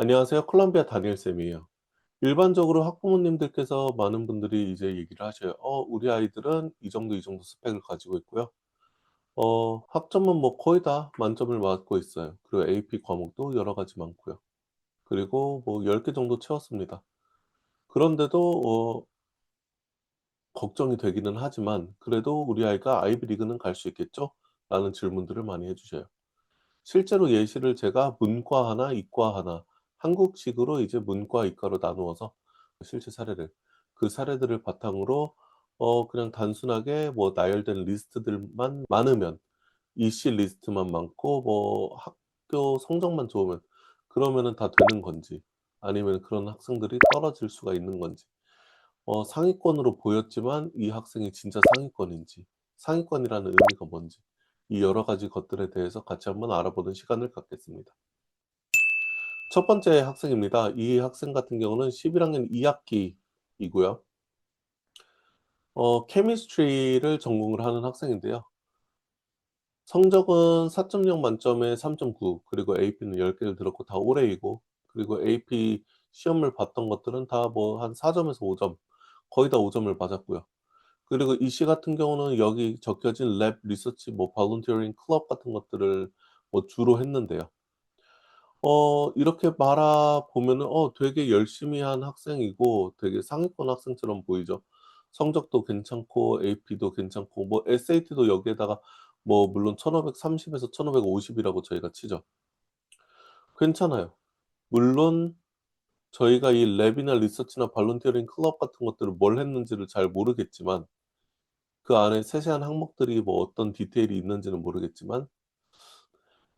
안녕하세요. 콜롬비아 다니엘쌤이에요. 일반적으로 학부모님들께서 많은 분들이 이제 얘기를 하셔요. 우리 아이들은 이 정도 스펙을 가지고 있고요. 학점은 뭐 거의 다 만점을 맞고 있어요. 그리고 AP 과목도 여러 가지 많고요. 그리고 뭐 10개 정도 채웠습니다. 그런데도 걱정이 되기는 하지만 그래도 "우리 아이가 아이비리그는 갈 수 있겠죠?" 라는 질문들을 많이 해 주셔요. 실제로 예시를 제가 문과 하나, 이과 하나, 한국식으로 이제 문과, 이과로 나누어서 실제 사례를 그 사례들을 바탕으로 그냥 단순하게 뭐 나열된 리스트들만 많으면 이씨 리스트만 많고 뭐 학교 성적만 좋으면 그러면은 다 되는 건지 아니면 그런 학생들이 떨어질 수가 있는 건지 상위권으로 보였지만 이 학생이 진짜 상위권인지 상위권이라는 의미가 뭔지 이 여러 가지 것들에 대해서 같이 한번 알아보는 시간을 갖겠습니다. 첫 번째 학생입니다. 이 학생 같은 경우는 11 학년 2 학기이고요. 케미스트리를 전공을 하는 학생인데요. 성적은 4.0 만점에 3.9 그리고 AP는 10 개를 들었고 다 올해이고 그리고 AP 시험을 봤던 것들은 다 뭐 한 4 점에서 5점 거의 다 5 점을 맞았고요. 그리고 이씨 같은 경우는 여기 적혀진 랩 리서치 뭐 볼런티어링 클럽 같은 것들을 뭐 주로 했는데요. 이렇게 바라보면은 되게 열심히 한 학생이고 되게 상위권 학생처럼 보이죠. 성적도 괜찮고 AP도 괜찮고 뭐 SAT도 여기에다가 뭐 물론 1530 에서 1550 이라고 저희가 치죠. 괜찮아요. 물론 저희가 이 랩이나 리서치나 볼런티어링 클럽 같은 것들을 뭘 했는지를 잘 모르겠지만 그 안에 세세한 항목들이 뭐 어떤 디테일이 있는지는 모르겠지만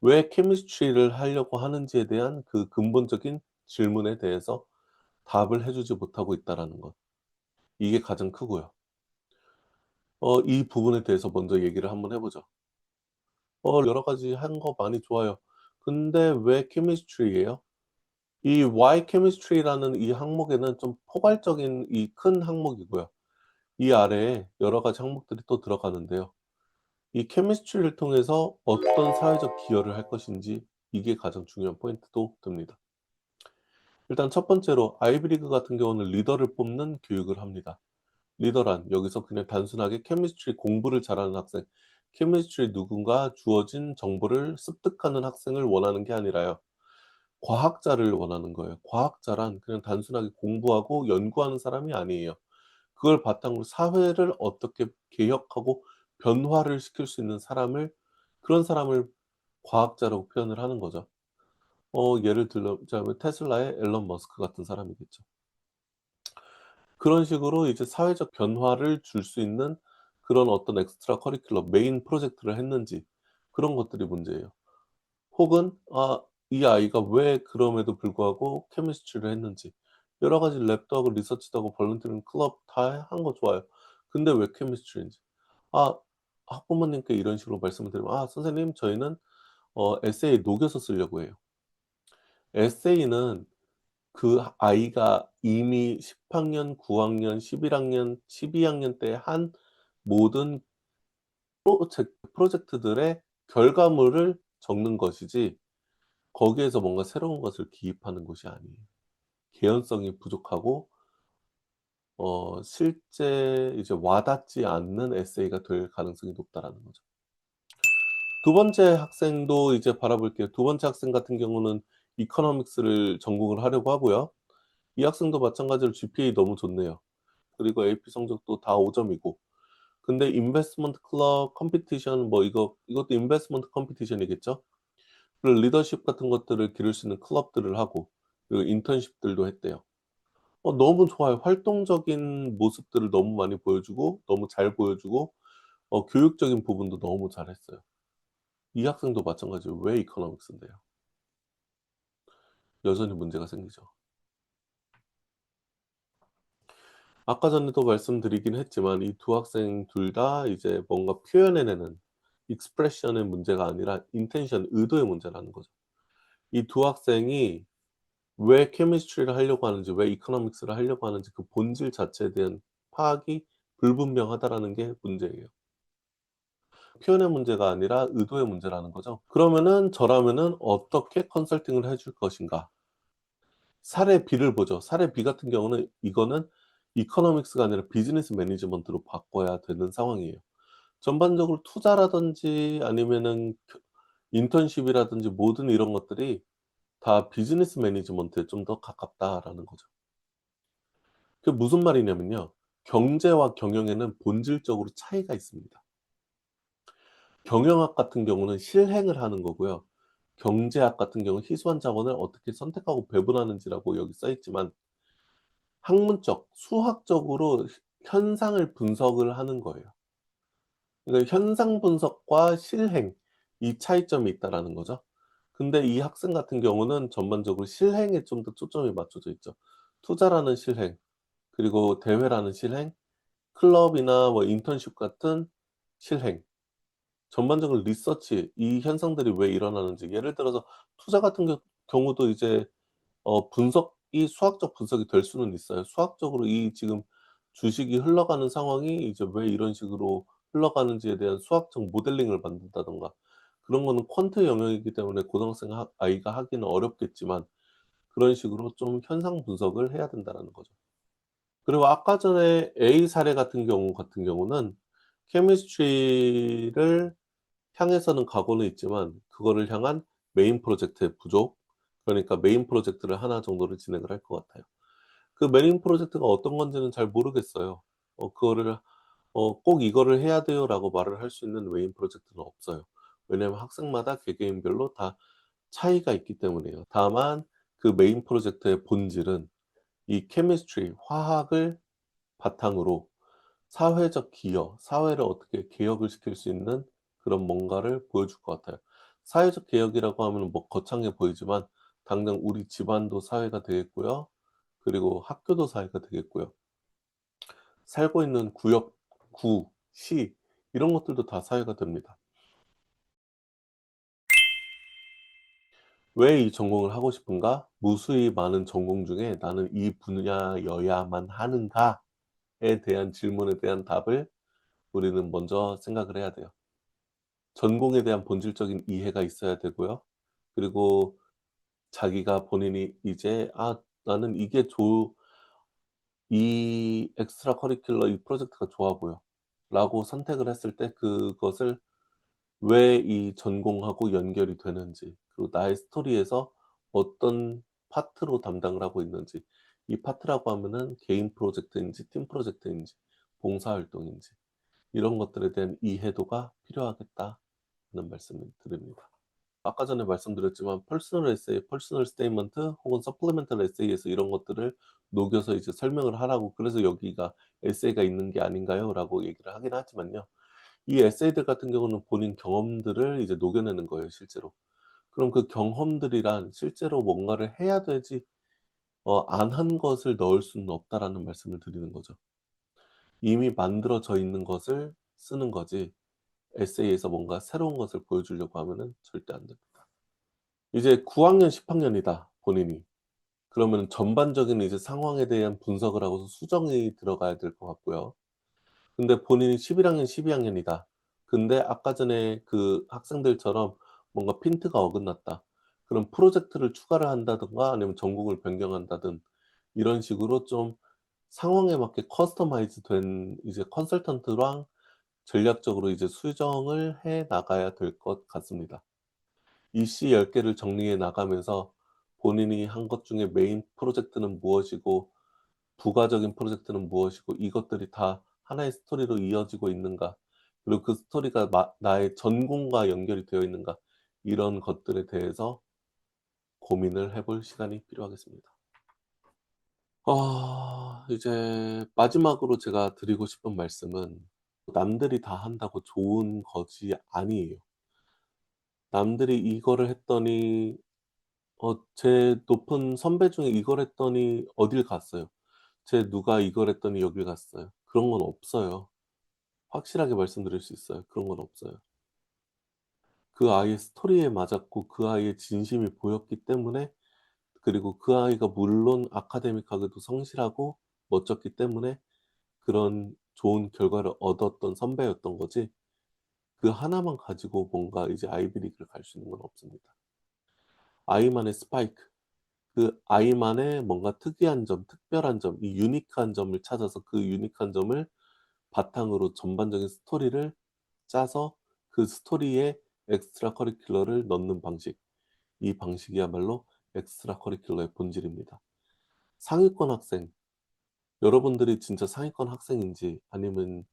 왜 케미스트리를 하려고 하는지에 대한 그 근본적인 질문에 대해서 답을 해 주지 못하고 있다라는 것. 이게 가장 크고요. 이 부분에 대해서 먼저 얘기를 한번 해 보죠. 여러 가지 한 거 많이 좋아요. 근데 왜 케미스트리예요? 이 Why Chemistry라는 이 항목에는 좀 포괄적인 이 큰 항목이고요. 이 아래에 여러 가지 항목들이 또 들어가는데요. 이 케미스트리를 통해서 어떤 사회적 기여를 할 것인지 이게 가장 중요한 포인트도 됩니다. 일단 첫 번째로 아이비리그 같은 경우는 리더를 뽑는 교육을 합니다. 리더란 여기서 그냥 단순하게 케미스트리 공부를 잘하는 학생, 케미스트리 누군가 주어진 정보를 습득하는 학생을 원하는 게 아니라요. 과학자를 원하는 거예요. 과학자란 그냥 단순하게 공부하고 연구하는 사람이 아니에요. 그걸 바탕으로 사회를 어떻게 개혁하고 변화를 시킬 수 있는 사람을 그런 사람을 과학자라고 표현을 하는 거죠. 예를 들자면 테슬라의 앨런 머스크 같은 사람이겠죠. 그런 식으로 이제 사회적 변화를 줄 수 있는 그런 어떤 엑스트라 커리큘럼 메인 프로젝트를 했는지 그런 것들이 문제예요. 혹은 이 아이가 왜 그럼에도 불구하고 케미스트리를 했는지 여러 가지 랩도 하고 리서치도 하고 볼런티어링 클럽 다 한 거 좋아요. 근데 왜 케미스트리인지. 아 학부모님께 이런 식으로 말씀을 드리면 "아 선생님 저희는 에세이 녹여서 쓰려고 해요." 에세이는 그 아이가 이미 10 학년, 9 학년, 11 학년, 12 학년 때 한 모든 프로젝트들의 결과물을 적는 것이지 거기에서 뭔가 새로운 것을 기입하는 것이 아니에요. 개연성이 부족하고 실제 이제 와닿지 않는 에세이가 될 가능성이 높다라는 거죠. 두 번째 학생도 이제 바라볼게요. 두 번째 학생 같은 경우는 이코노믹스를 전공을 하려고 하고요. 이 학생도 마찬가지로 GPA 너무 좋네요. 그리고 AP 성적도 다 5 점이고. 근데 인베스트먼트 클럽 컴피티션 뭐 이것도 인베스트먼트 컴피티션이겠죠? 그리고 리더십 같은 것들을 기를 수 있는 클럽들을 하고 그리고 인턴십들도 했대요. 너무 좋아요. 활동적인 모습들을 너무 많이 보여주고 너무 잘 보여주고 교육적인 부분도 너무 잘했어요. 이 학생도 마찬가지로 왜 이코노믹스인데요. 여전히 문제가 생기죠. 아까 전에도 말씀드리긴 했지만 이 두 학생 둘 다 이제 뭔가 표현해내는 expression의 문제가 아니라 intention 의도의 문제라는 거죠. 이 두 학생이 왜 케미스트리를 하려고 하는지 왜 이코노믹스를 하려고 하는지 그 본질 자체에 대한 파악이 불분명하다라는 게 문제예요. 표현의 문제가 아니라 의도의 문제라는 거죠. 그러면은 저라면은 어떻게 컨설팅을 해줄 것인가? 사례 B를 보죠. 사례 B 같은 경우는 이거는 이코노믹스가 아니라 비즈니스 매니지먼트로 바꿔야 되는 상황이에요. 전반적으로 투자라든지 아니면은 인턴십이라든지 모든 이런 것들이 다 비즈니스 매니지먼트에 좀 더 가깝다라는 거죠. 그게 무슨 말이냐면요. 경제와 경영에는 본질적으로 차이가 있습니다. 경영학 같은 경우는 실행을 하는 거고요. 경제학 같은 경우는 희소한 자원을 어떻게 선택하고 배분하는지라고 여기 써 있지만 학문적, 수학적으로 현상을 분석을 하는 거예요. 그러니까 현상 분석과 실행 이 차이점이 있다라는 거죠. 근데 이 학생 같은 경우는 전반적으로 실행에 좀 더 초점이 맞춰져 있죠. 투자라는 실행, 그리고 대회라는 실행, 클럽이나 뭐 인턴십 같은 실행, 전반적으로 리서치 이 현상들이 왜 일어나는지 예를 들어서 투자 같은 경우도 이제 분석이 수학적 분석이 될 수는 있어요. 수학적으로 이 지금 주식이 흘러가는 상황이 이제 왜 이런 식으로 흘러가는지에 대한 수학적 모델링을 만든다든가 그런 거는 퀀트 영역이기 때문에 고등학생 아이가 하기는 어렵겠지만 그런 식으로 좀 현상 분석을 해야 된다라는 거죠. 그리고 아까 전에 A 사례 같은 경우는 케미스트리를 향해서는 가고는 있지만 그거를 향한 메인 프로젝트의 부족, 그러니까 메인 프로젝트를 하나 정도를 진행을 할 것 같아요. 그 메인 프로젝트가 어떤 건지는 잘 모르겠어요. 그거를 "꼭 이거를 해야 돼요."라고 말을 할 수 있는 메인 프로젝트는 없어요. 왜냐하면 학생마다 개개인별로 다 차이가 있기 때문이에요. 다만 그 메인 프로젝트의 본질은 이 케미스트리, 화학을 바탕으로 사회적 기여, 사회를 어떻게 개혁을 시킬 수 있는 그런 뭔가를 보여줄 것 같아요. 사회적 개혁이라고 하면 뭐 거창해 보이지만 당장 우리 집안도 사회가 되겠고요. 그리고 학교도 사회가 되겠고요. 살고 있는 구역, 구, 시 이런 것들도 다 사회가 됩니다. 왜 이 전공을 하고 싶은가? 무수히 많은 전공 중에 '나는 이 분야여야만 하는가?'에 대한 질문에 대한 답을 우리는 먼저 생각을 해야 돼요. 전공에 대한 본질적인 이해가 있어야 되고요. 그리고 자기가 본인이 이제 '아 나는 이게 이 엑스트라 커리큘러 이 프로젝트가 좋아 보여.'라고 선택을 했을 때 그것을 왜 이 전공하고 연결이 되는지 그리고 나의 스토리에서 어떤 파트로 담당을 하고 있는지 이 파트라고 하면은 개인 프로젝트인지 팀 프로젝트인지 봉사활동인지 이런 것들에 대한 이해도가 필요하겠다는 말씀을 드립니다. 아까 전에 말씀드렸지만 퍼스널 에세이, 퍼스널 스테이트먼트 혹은 서플리멘털 에세이에서 이런 것들을 녹여서 이제 설명을 하라고 그래서 "여기가 에세이가 있는 게 아닌가요?"라고 얘기를 하긴 하지만요. 이 에세이들 같은 경우는 본인 경험들을 이제 녹여내는 거예요 실제로. 그럼 그 경험들이란 실제로 뭔가를 해야 되지 안 한 것을 넣을 수는 없다라는 말씀을 드리는 거죠. 이미 만들어져 있는 것을 쓰는 거지 에세이에서 뭔가 새로운 것을 보여주려고 하면은 절대 안 됩니다. 이제 9 학년 10 학년이다 본인이. 그러면 전반적인 이제 상황에 대한 분석을 하고서 수정이 들어가야 될 것 같고요. 근데 본인이 11 학년 12 학년이다. 근데 아까 전에 그 학생들처럼 뭔가 핀트가 어긋났다. 그럼 프로젝트를 추가를 한다든가 아니면 전공을 변경한다든 이런 식으로 좀 상황에 맞게 커스터마이즈 된 이제 컨설턴트랑 전략적으로 이제 수정을 해 나가야 될 것 같습니다. 이씨 10 개를 정리해 나가면서 본인이 한 것 중에 메인 프로젝트는 무엇이고 부가적인 프로젝트는 무엇이고 이것들이 다 하나의 스토리로 이어지고 있는가 그리고 그 스토리가 나의 전공과 연결이 되어 있는가 이런 것들에 대해서 고민을 해볼 시간이 필요하겠습니다. 이제 마지막으로 제가 드리고 싶은 말씀은 남들이 다 한다고 좋은 것이 아니에요. 남들이 이거를 했더니 제 높은 선배 중에 이걸 했더니 어딜 갔어요. 제 누가 이걸 했더니 여길 갔어요. 그런 건 없어요. 확실하게 말씀드릴 수 있어요. 그런 건 없어요. 그 아이의 스토리에 맞았고 그 아이의 진심이 보였기 때문에 그리고 그 아이가 물론 아카데믹하게도 성실하고 멋졌기 때문에 그런 좋은 결과를 얻었던 선배였던 거지 그 하나만 가지고 뭔가 이제 아이비 리그를 갈 수 있는 건 없습니다. 아이만의 스파이크 그 아이만의 뭔가 특이한 점, 특별한 점, 이 유니크한 점을 찾아서 그 유니크한 점을 바탕으로 전반적인 스토리를 짜서 그 스토리에 엑스트라 커리큘러를 넣는 방식. 이 방식이야말로 엑스트라 커리큘러의 본질입니다. 상위권 학생, 여러분들이 진짜 상위권 학생인지 아니면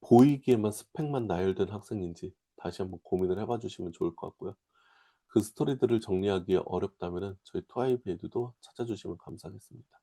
보이기에만 스펙만 나열된 학생인지 다시 한번 고민을 해봐 주시면 좋을 것 같고요. 그 스토리들을 정리하기 어렵다면은 저희 투아이비 에듀도 찾아주시면 감사하겠습니다.